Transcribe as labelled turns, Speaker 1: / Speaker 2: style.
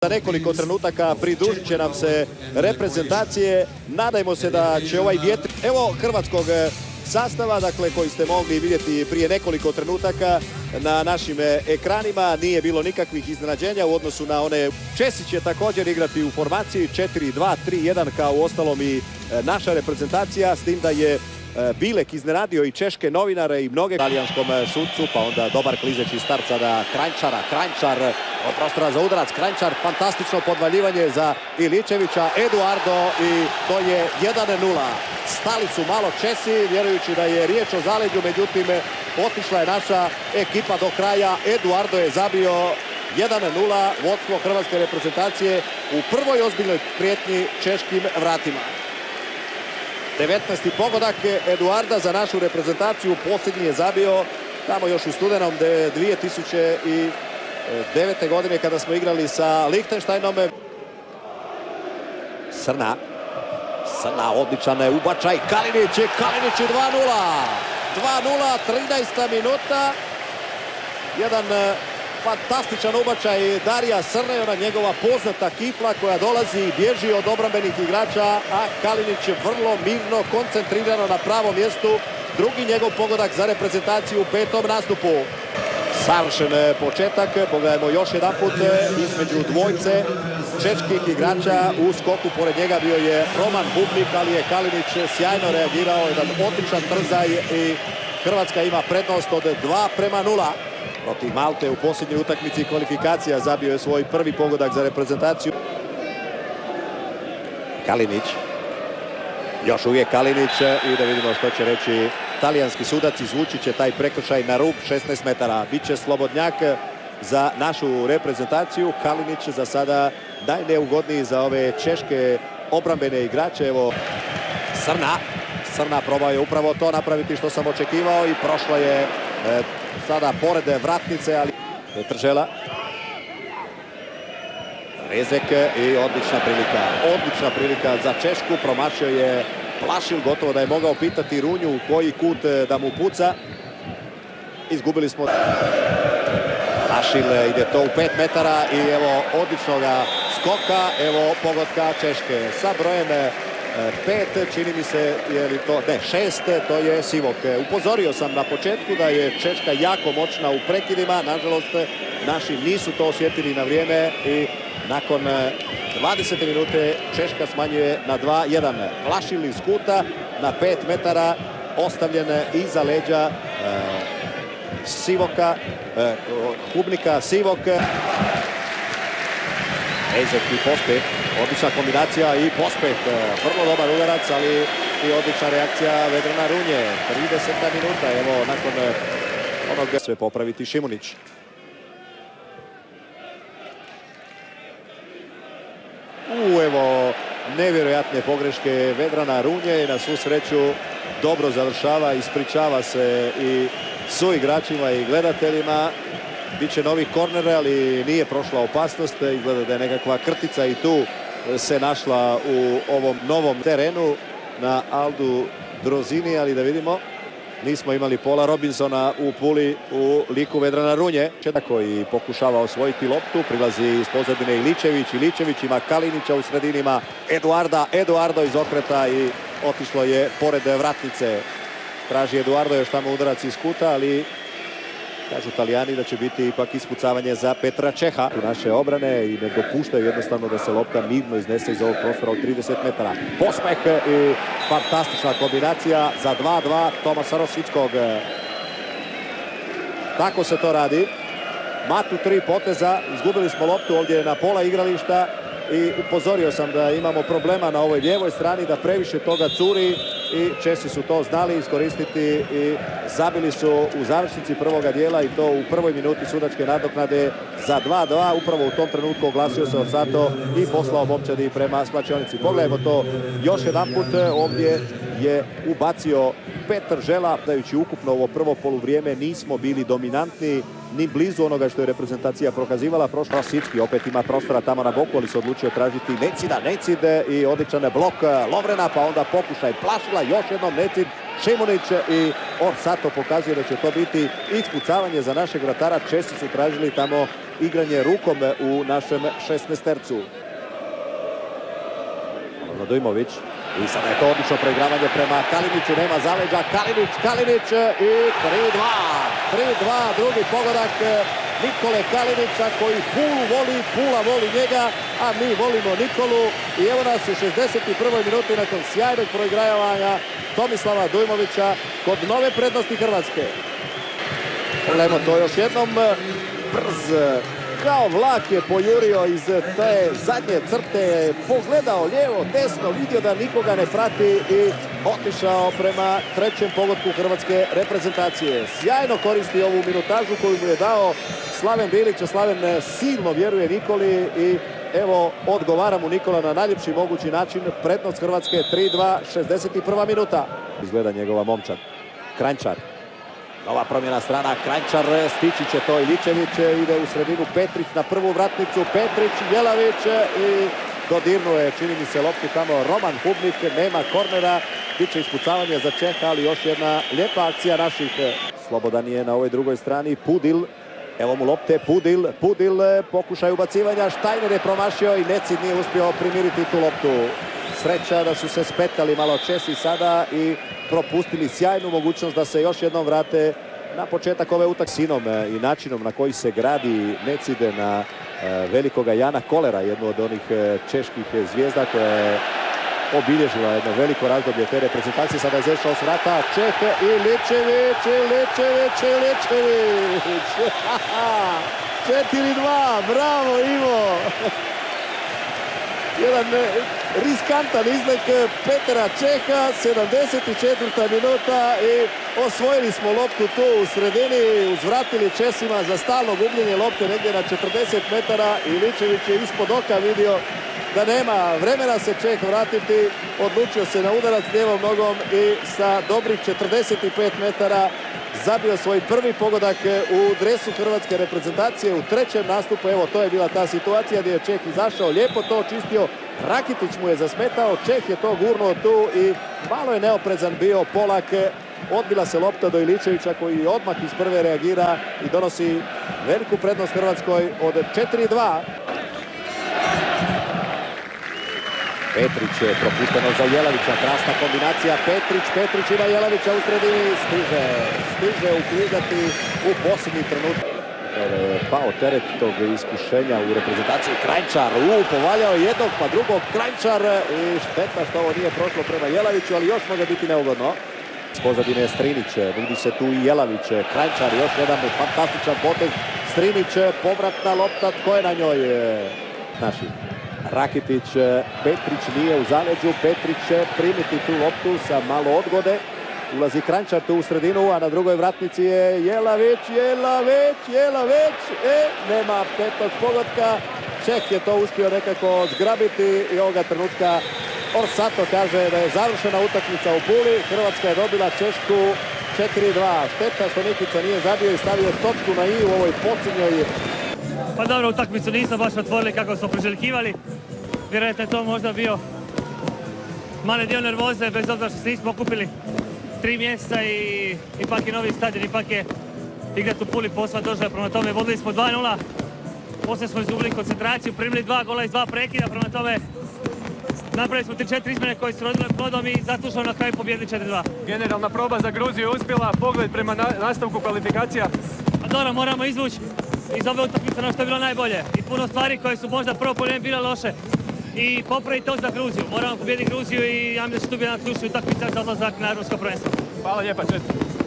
Speaker 1: Za nekoliko trenutaka pridružit će nam se reprezentacije. Nadajmo se da će ovaj vjetr... Evo hrvatskog sastava, dakle, koji ste mogli vidjeti prije nekoliko trenutaka na našim ekranima. Nije bilo nikakvih iznenađenja u odnosu na one. Česić će također igrati u formaciji 4-2-3-1 kao u ostalom i naša reprezentacija, s tim da je Bilek iznenadio i češke novinare i mnoge talijanskom sudcu, pa onda dobar klizeći start sada Kranjčar od prostora za udarac, Kranjčar, fantastično podvaljivanje za Iličevića, Eduardo i to je 1-0. Stali su malo Česi, vjerujući da je riječ o zaleđu, međutim otišla je naša ekipa do kraja. Eduardo je zabio 1-0, vodstvo hrvatske reprezentacije u prvoj ozbiljnoj prijetnji češkim vratima. 19. pogodak Eduarda za našu reprezentaciju, posljednji je zabio tamo još u studenom 2009. godine kada smo igrali sa Lichtensteinom. Srna, odličan ubačaj, Kalinić 2-0, 13. minuta, jedan fantastičan ubačaj Darija Srne, ona njegova poznata kifla koja dolazi i bježi od obrambenih igrača, a Kalinić vrlo mirno, koncentrirano na pravom mjestu. Drugi njegov pogodak za reprezentaciju u petom nastupu. Savršen početak, pogledajmo još jedan put između dvojce čeških igrača. U skoku pored njega bio je Roman Bubnik, ali je Kalinić sjajno reagirao, jedan odličan trzaj i Hrvatska ima prednost od 2-0. Protiv Malte u posljednjoj utakmici kvalifikacija zabio je svoj prvi pogodak za reprezentaciju. Kalinić. Još uvijek Kalinić i da vidimo što će reći talijanski sudac. Izvući će taj prekršaj na rub 16 metara. Biće slobodnjak za našu reprezentaciju. Kalinić za sada najneugodniji za ove češke obrambene igrače. Evo Srna probao je upravo to napraviti što sam očekivao i prošlo je sada pored vratnice, ali Petržela. Rezek i odlična prilika za Češku. Promašio je Plašil, gotovo da je mogao pitati Runju u koji kut da mu puca. Izgubili smo. Plašil ide to u 5 metara i evo odličnog skoka, evo pogotka Češke sa brojem 5, čini mi se, je li to, ne, 6, to je Sivok. Upozorio sam na početku da je Češka jako moćna u prekidima, nažalost naši nisu to osjetili na vrijeme i nakon 20. minute Češka smanjuje na 2-1. Plašil iz kuta na 5 metara, ostavljen iza leđa Sivoka, Hubnika, Sivok. Rezek i Pospeh, odlična kombinacija i Pospeh, vrlo dobar udarac, ali i odlična reakcija Vedrana Runje. 30. minuta, evo nakon onog sve popraviti Šimunić. Evo nevjerojatne pogreške Vedrana Runje i na svu sreću dobro završava, ispričava se i suigračima i gledateljima. Biće novi korner, ali nije prošla opasnost. Izgleda da je nekakva krtica i tu se našla u ovom novom terenu na Aldu Drozini, ali da vidimo. Nismo imali Paula Robinsona u Puli u liku Vedrana Runje. Koji pokušava osvojiti loptu, prilazi iz pozadine Iličević ima Kalinića u sredinima, Eduardo iz okreta i otišlo je pored vratnice. Traži Eduardo još tamo udarac iz kuta, ali kažu Talijani da će biti ipak ispucavanje za Petra Čeha. U naše obrane i ne dopuštaju jednostavno da se lopta mirno iznese iz ovog prostora od 30 metara. Pospeh i fantastična kombinacija za 2-2 Tomasa Rosickog. Tako se to radi. Matu 3 poteza, izgubili smo loptu ovdje na pola igrališta i upozorio sam da imamo problema na ovoj lijevoj strani, da previše toga curi i Česi su to znali iskoristiti i zabili su u završnici prvoga dijela i to u prvoj minuti sudačke nadoknade za 2-2. Upravo u tom trenutku oglasio se Osato i poslao momčadi prema slačionici. Pogledajmo to još jedan put. Ovdje je ubacio Petržela. Dajući ukupno ovo prvo poluvrijeme nismo bili dominantni, ni blizu onoga što je reprezentacija prokazivala. Rosicki opet ima prostora tamo na boku, ali se odlučio tražiti Necid i odličan blok Lovrena, pa onda pokušaj Plašila, još jednom Necid, Šimunić i Orsato pokazuje da će to biti ispucavanje za našeg vratara. Česi su tražili tamo igranje rukom u našem 16-tercu. Dujmović. I sada je to odlično preigravanje prema Kaliniću, nema zaleđa, Kalinić i 3-2, drugi pogodak Nikole Kalinića koji Pulu voli, Pula voli njega, a mi volimo Nikolu. I evo nas u 61. minuti nakon sjajnog proigravanja Tomislava Dujmovića kod nove prednosti Hrvatske. Pogledajmo to još jednom, brz kao vlak je pojurio iz te zadnje crte, pogledao lijevo, desno, vidio da nikoga ne prati i otišao prema trećem pogodku hrvatske reprezentacije. Sjajno koristi ovu minutažu koju mu je dao Slaven Bilić, a Slaven silno vjeruje Nikoli i evo odgovara mu Nikola na najljepši mogući način. Prednost Hrvatske 3-2, 61. minuta. Izgleda njegova momčad. Kranjčar. Nova promjena strana, Kranjčar, stići će to Iličević, ide u sredinu Petrić na prvu vratnicu, Petrić, Jelavić i dodirnuje, čini mi se, loptu tamo Roman Hubnik, nema kornera, biće ispucavanje za Čeha, ali još jedna lijepa akcija naših. Slobodan je na ovoj drugoj strani, Pudil, evo mu lopte, Pudil, pokušaj ubacivanja, Štajner je promašio i Necid nije uspio primiriti tu loptu. Sreća da su se spetali malo Česi sada i propustili sjajnu mogućnost da se još jednom vrate na početak ove utakmice. Sinom i načinom na koji se gradi Necide na velikoga Jana Kolera, jednu od onih čeških zvijezda koja je obilježila jedno veliko razdoblje te reprezentacije. Sada je zešao s vrata Čeh i Iličević. 4-2, bravo Ivo! Jedan riskantan izlek Petra Čeha, 74. minuta i osvojili smo loptu tu u sredini, uzvratili Česima za stalno gubljenje lopte negdje na 40 metara. Iličević je ispod oka vidio da nema vremena se Čeh vratiti, odlučio se na udarac lijevom nogom i sa dobrih 45 metara zabio svoj prvi pogodak u dresu hrvatske reprezentacije u trećem nastupu. Evo, to je bila ta situacija gdje je Čeh izašao, lijepo to očistio, Rakitić mu je zasmetao, Čeh je to gurnuo tu i malo je neoprezan bio Polak. Odbila se lopta do Iličevića koji odmah iz prve reagira i donosi veliku prednost Hrvatskoj od 4-2. Petrić je propušteno za Jelavića, krasna kombinacija, Petrić ima Jelavića u sredini, stiže uklizati u posljednji trenutak. Pao teret tog iskušenja u reprezentaciji. Kranjčar, povaljao jednog pa drugog, Kranjčar i šteta što ovo nije prošlo prema Jelaviću, ali još može biti neugodno. S pozadine Strinić, nudi se tu i Jelavić, Kranjčar, još jedan fantastičan potez, Strinić, povratna lopta, tko je na njoj? Naši. Rakitić, Petrić nije u zaleđu, Petrić će primiti tu loptu sa malo odgode. Ulazi Kranjčar tu u sredinu, a na drugoj vratnici je Jelavić, nema petog pogotka. Čeh je to uspio nekako zgrabiti i ovoga trenutka Orsato kaže da je završena utakmica u Puli. Hrvatska je dobila Češku 4-2. Šteta što Nikica nije zabio i stavio točku na i u ovoj posljednjoj.
Speaker 2: Pa dobro, utakmicu nismo baš otvorili kako smo priželjkivali. Vjerojatno je to možda bio mali dio nervoze, bez obzira što se nismo okupili 3 mjeseca i ipak je novi stadion, ipak je igrat u Puli posva došla. Prema tome vodili smo 2-0, poslije smo izgubili koncentraciju, primili 2 gola iz 2 prekida, prema tome napravili smo 3-4 izmjene koje su rodile plodom i zasluženo na kraju pobjedili 4-2.
Speaker 3: Generalna proba za Gruziju je uspjela, pogled prema nastavku kvalifikacija.
Speaker 2: A dobro, moramo izvući iz ove utakmice ono što je bilo najbolje i puno stvari koje su možda prvo po bile loše i popraviti to za Gruziju. Moramo pobijediti Gruziju i ja mislim da će tu biti jedna ključna utakmica za odlazak na Europsko prvenstvo.
Speaker 3: Hvala lijepa, čestitam.